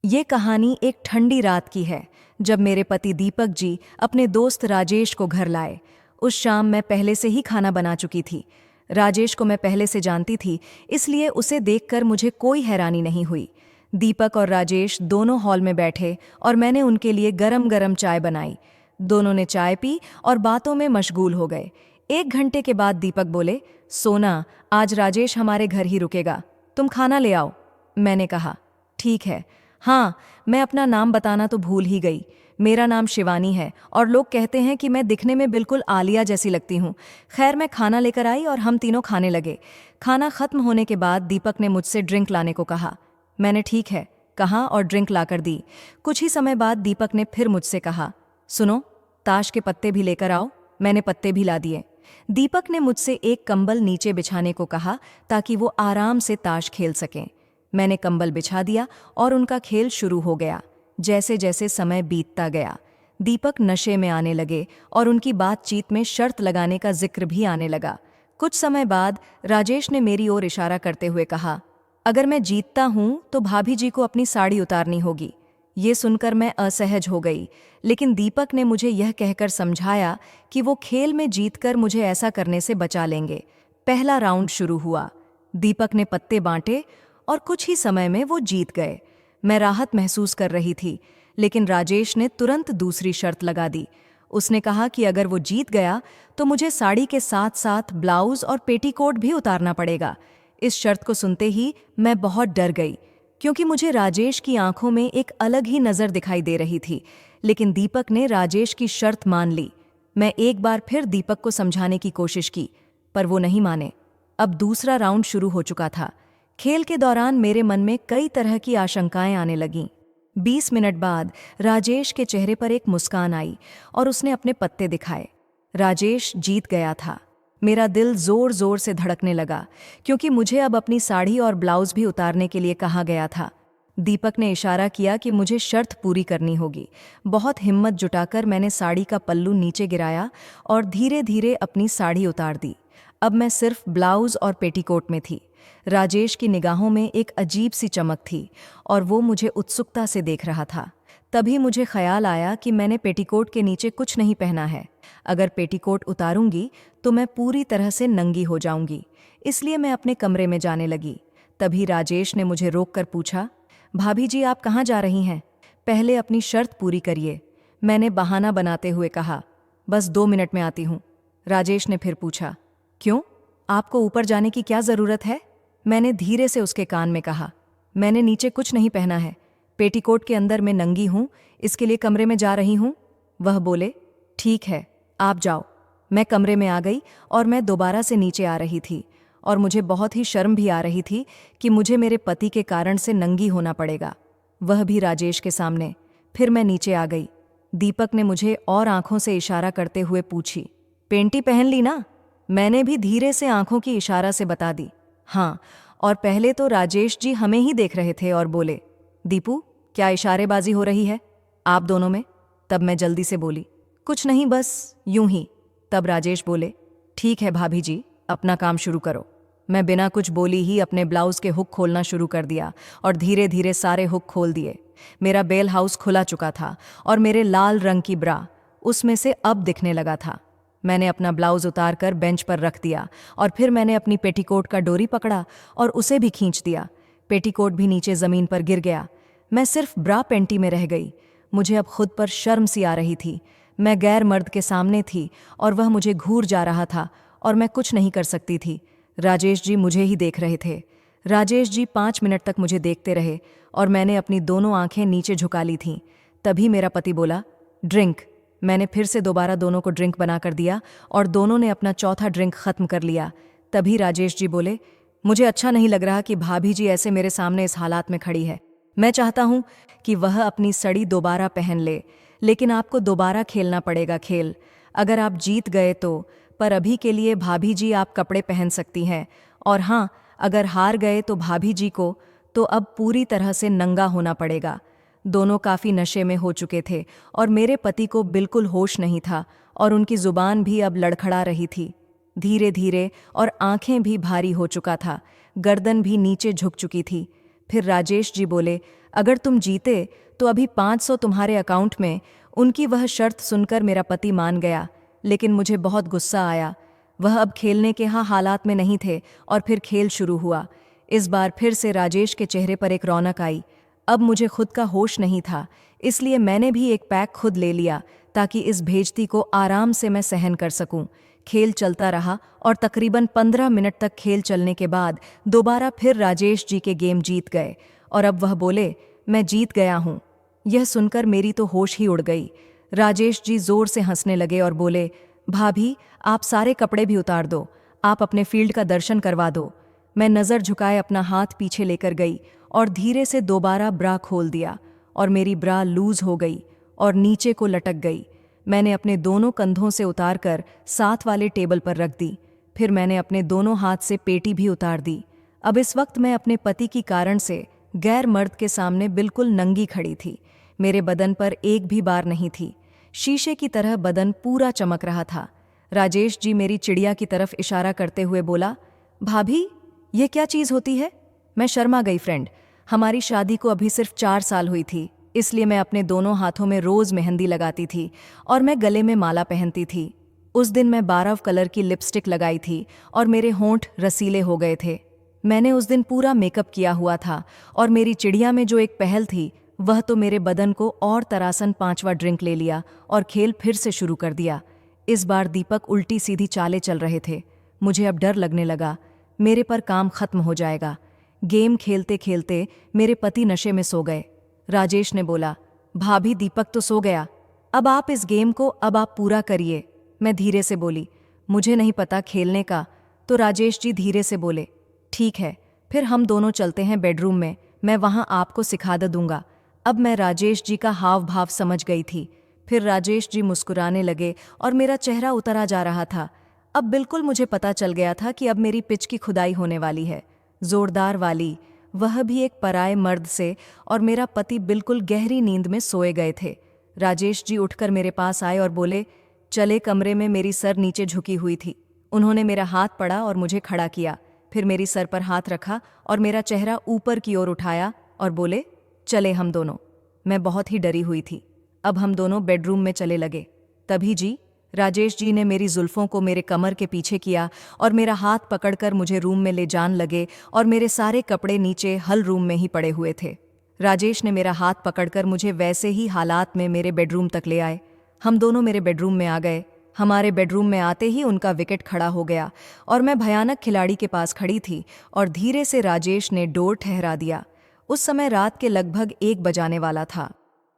ये कहानी एक ठंडी रात की है, जब मेरे पति दीपक जी अपने दोस्त राजेश को घर लाए। उस शाम मैं पहले से ही खाना बना चुकी थी। राजेश को मैं पहले से जानती थी, इसलिए उसे देखकर मुझे कोई हैरानी नहीं हुई। दीपक और राजेश दोनों हॉल में बैठे और मैंने उनके लिए गरम गरम चाय बनाई। दोनों ने चाय पी और बातों में मशगूल हो गए। 1 घंटे के बाद दीपक बोले, सोना, आज राजेश हमारे घर ही रुकेगा, तुम खाना ले आओ। मैंने कहा, ठीक है। हाँ, मैं अपना नाम बताना तो भूल ही गई। मेरा नाम शिवानी है और लोग कहते हैं कि मैं दिखने में बिल्कुल आलिया जैसी लगती हूँ। खैर, मैं खाना लेकर आई और हम तीनों खाने लगे। खाना खत्म होने के बाद दीपक ने मुझसे ड्रिंक लाने को कहा। मैंने ठीक है कहा और ड्रिंक लाकर दी। कुछ ही समय बाद दीपक ने फिर मुझसे कहा, सुनो, ताश के पत्ते भी लेकर आओ। मैंने पत्ते भी ला दिए। दीपक ने मुझसे एक कंबल नीचे बिछाने को कहा ताकि वो आराम से ताश खेल सकें। मैंने कंबल बिछा दिया और उनका खेल शुरू हो गया। जैसे जैसे समय बीतता गया, दीपक नशे में आने लगे और उनकी बातचीत में शर्त लगाने का जिक्र भी आने लगा। कुछ समय बाद राजेश ने मेरी ओर इशारा करते हुए कहा, अगर मैं जीतता हूं तो भाभी जी को अपनी साड़ी उतारनी होगी। ये सुनकर मैं असहज हो गई, लेकिन दीपक ने मुझे यह कहकर समझाया कि वो खेल में जीतकर मुझे ऐसा करने से बचा लेंगे। पहला राउंड शुरू हुआ। दीपक ने पत्ते बांटे और कुछ ही समय में वो जीत गए। मैं राहत महसूस कर रही थी, लेकिन राजेश ने तुरंत दूसरी शर्त लगा दी। उसने कहा कि अगर वो जीत गया तो मुझे साड़ी के साथ साथ ब्लाउज और पेटीकोट भी उतारना पड़ेगा। इस शर्त को सुनते ही मैं बहुत डर गई, क्योंकि मुझे राजेश की आंखों में एक अलग ही नज़र दिखाई दे रही थी। लेकिन दीपक ने राजेश की शर्त मान ली। मैं एक बार फिर दीपक को समझाने की कोशिश की, पर वो नहीं माने। अब दूसरा राउंड शुरू हो चुका था। खेल के दौरान मेरे मन में कई तरह की आशंकाएं आने लगीं। 20 मिनट बाद राजेश के चेहरे पर एक मुस्कान आई और उसने अपने पत्ते दिखाए। राजेश जीत गया था। मेरा दिल जोर जोर से धड़कने लगा, क्योंकि मुझे अब अपनी साड़ी और ब्लाउज भी उतारने के लिए कहा गया था। दीपक ने इशारा किया कि मुझे शर्त पूरी करनी होगी। बहुत हिम्मत जुटाकर मैंने साड़ी का पल्लू नीचे गिराया और धीरे धीरे अपनी साड़ी उतार दी। अब मैं सिर्फ ब्लाउज और पेटीकोट में थी। राजेश की निगाहों में एक अजीब सी चमक थी और वो मुझे उत्सुकता से देख रहा था। तभी मुझे ख्याल आया कि मैंने पेटीकोट के नीचे कुछ नहीं पहना है। अगर पेटीकोट उतारूंगी तो मैं पूरी तरह से नंगी हो जाऊंगी। इसलिए मैं अपने कमरे में जाने लगी। तभी राजेश ने मुझे रोककर पूछा, भाभी जी, आप कहाँ जा रही हैं? पहले अपनी शर्त पूरी करिए। मैंने बहाना बनाते हुए कहा, बस 2 मिनट में आती हूँ। राजेश ने फिर पूछा, क्यों? आपको ऊपर जाने की क्या ज़रूरत है? मैंने धीरे से उसके कान में कहा, मैंने नीचे कुछ नहीं पहना है। पेटीकोट के अंदर मैं नंगी हूँ, इसके लिए कमरे में जा रही हूँ। वह बोले, ठीक है, आप जाओ। मैं कमरे में आ गई और मैं दोबारा से नीचे आ रही थी और मुझे बहुत ही शर्म भी आ रही थी कि मुझे मेरे पति के कारण से नंगी होना पड़ेगा, वह भी राजेश के सामने। फिर मैं नीचे आ गई। दीपक ने मुझे और आंखों से इशारा करते हुए पूछी, पेंटी पहन ली ना? मैंने भी धीरे से आंखों की इशारा से बता दी, हाँ। और पहले तो राजेश जी हमें ही देख रहे थे और बोले, दीपू, क्या इशारेबाजी हो रही है आप दोनों में? तब मैं जल्दी से बोली, कुछ नहीं, बस यूं ही। तब राजेश बोले, ठीक है भाभी जी, अपना काम शुरू करो। मैं बिना कुछ बोली ही अपने ब्लाउज के हुक खोलना शुरू कर दिया और धीरे धीरे सारे हुक खोल दिए। मेरा बेल हाउस खुला चुका था और मेरे लाल रंग की ब्रा उसमें से अब दिखने लगा था। मैंने अपना ब्लाउज उतारकर बेंच पर रख दिया और फिर मैंने अपनी पेटीकोट का डोरी पकड़ा और उसे भी खींच दिया। पेटीकोट भी नीचे जमीन पर गिर गया। मैं सिर्फ ब्रा पेंटी में रह गई। मुझे अब खुद पर शर्म सी आ रही थी। मैं गैर मर्द के सामने थी और वह मुझे घूर जा रहा था और मैं कुछ नहीं कर सकती थी। राजेश जी मुझे ही देख रहे थे। राजेश जी 5 मिनट तक मुझे देखते रहे और मैंने अपनी दोनों आंखें नीचे झुका ली थीं। तभी मेरा पति बोला, ड्रिंक। मैंने फिर से दोबारा दोनों को ड्रिंक बनाकर दिया और दोनों ने अपना चौथा ड्रिंक खत्म कर लिया। तभी राजेश जी बोले, मुझे अच्छा नहीं लग रहा कि भाभी जी ऐसे मेरे सामने इस हालात में खड़ी है। मैं चाहता हूं कि वह अपनी सड़ी दोबारा पहन ले, लेकिन आपको दोबारा खेलना पड़ेगा खेल। अगर आप जीत गए तो, पर अभी के लिए भाभी जी आप कपड़े पहन सकती हैं, और हाँ, अगर हार गए तो भाभी जी को तो अब पूरी तरह से नंगा होना पड़ेगा। दोनों काफी नशे में हो चुके थे और मेरे पति को बिल्कुल होश नहीं था और उनकी जुबान भी अब लड़खड़ा रही थी धीरे धीरे, और आंखें भी भारी हो चुका था, गर्दन भी नीचे झुक चुकी थी। फिर राजेश जी बोले, अगर तुम जीते तो अभी 500 तुम्हारे अकाउंट में। उनकी वह शर्त सुनकर मेरा पति मान गया, लेकिन मुझे बहुत गुस्सा आया। वह अब खेलने के हालात में नहीं थे और फिर खेल शुरू हुआ। इस बार फिर से राजेश के चेहरे पर एक रौनक आई। अब मुझे खुद का होश नहीं था, इसलिए मैंने भी एक पैक खुद ले लिया ताकि इस बेइज्जती को आराम से मैं सहन कर सकूं। खेल चलता रहा और तकरीबन 15 मिनट तक खेल चलने के बाद दोबारा फिर राजेश जी के गेम जीत गए और अब वह बोले, मैं जीत गया हूं। यह सुनकर मेरी तो होश ही उड़ गई। राजेश जी जोर से हंसने लगे और बोले, भाभी आप सारे कपड़े भी उतार दो, आप अपने फील्ड का दर्शन करवा दो। मैं नज़र झुकाए अपना हाथ पीछे लेकर गई और धीरे से दोबारा ब्रा खोल दिया और मेरी ब्रा लूज हो गई और नीचे को लटक गई। मैंने अपने दोनों कंधों से उतारकर साथ वाले टेबल पर रख दी। फिर मैंने अपने दोनों हाथ से पेटी भी उतार दी। अब इस वक्त मैं अपने पति की कारण से गैर मर्द के सामने बिल्कुल नंगी खड़ी थी। मेरे बदन पर एक भी बार नहीं थी। शीशे की तरह बदन पूरा चमक रहा था। राजेश जी मेरी चिड़िया की तरफ इशारा करते हुए बोला, भाभी ये क्या चीज़ होती है? मैं शर्मा गई फ्रेंड। हमारी शादी को अभी सिर्फ 4 साल हुई थी, इसलिए मैं अपने दोनों हाथों में रोज़ मेहंदी लगाती थी और मैं गले में माला पहनती थी। उस दिन मैं 12 कलर की लिपस्टिक लगाई थी और मेरे होंठ रसीले हो गए थे। मैंने उस दिन पूरा मेकअप किया हुआ था और मेरी चिड़िया में जो एक पहल थी वह तो मेरे बदन को और तरासन 5वां ड्रिंक ले लिया और खेल फिर से शुरू कर दिया। इस बार दीपक उल्टी सीधी चालें चल रहे थे। मुझे अब डर लगने लगा, मेरे पर काम खत्म हो जाएगा। गेम खेलते खेलते मेरे पति नशे में सो गए। राजेश ने बोला, भाभी दीपक तो सो गया, अब आप इस गेम को अब आप पूरा करिए। मैं धीरे से बोली, मुझे नहीं पता खेलने का। तो राजेश जी धीरे से बोले, ठीक है, फिर हम दोनों चलते हैं बेडरूम में, मैं वहां आपको सिखा दूंगा। अब मैं राजेश जी का हाव भाव समझ गई थी। फिर राजेश जी मुस्कुराने लगे और मेरा चेहरा उतरा जा रहा था। अब बिल्कुल मुझे पता चल गया था कि अब मेरी पिच की खुदाई होने वाली है, जोरदार वाली, वह भी एक पराये मर्द से, और मेरा पति बिल्कुल गहरी नींद में सोए गए थे। राजेश जी उठकर मेरे पास आए और बोले, चले कमरे में। मेरी सर नीचे झुकी हुई थी। उन्होंने मेरा हाथ पड़ा और मुझे खड़ा किया, फिर मेरी सर पर हाथ रखा और मेरा चेहरा ऊपर की ओर उठाया और बोले, चले हम दोनों। मैं बहुत ही डरी हुई थी। अब हम दोनों बेडरूम में चले लगे। तभी जी राजेश जी ने मेरी जुल्फों को मेरे कमर के पीछे किया और मेरा हाथ पकड़कर मुझे रूम में ले जान लगे और मेरे सारे कपड़े नीचे हल रूम में ही पड़े हुए थे। राजेश ने मेरा हाथ पकड़कर मुझे वैसे ही हालात में मेरे बेडरूम तक ले आए। हम दोनों मेरे बेडरूम में आ गए। हमारे बेडरूम में आते ही उनका विकेट खड़ा हो गया और मैं भयानक खिलाड़ी के पास खड़ी थी और धीरे से राजेश ने डोर ठहरा दिया। उस समय रात के लगभग 1 बजाने वाला था।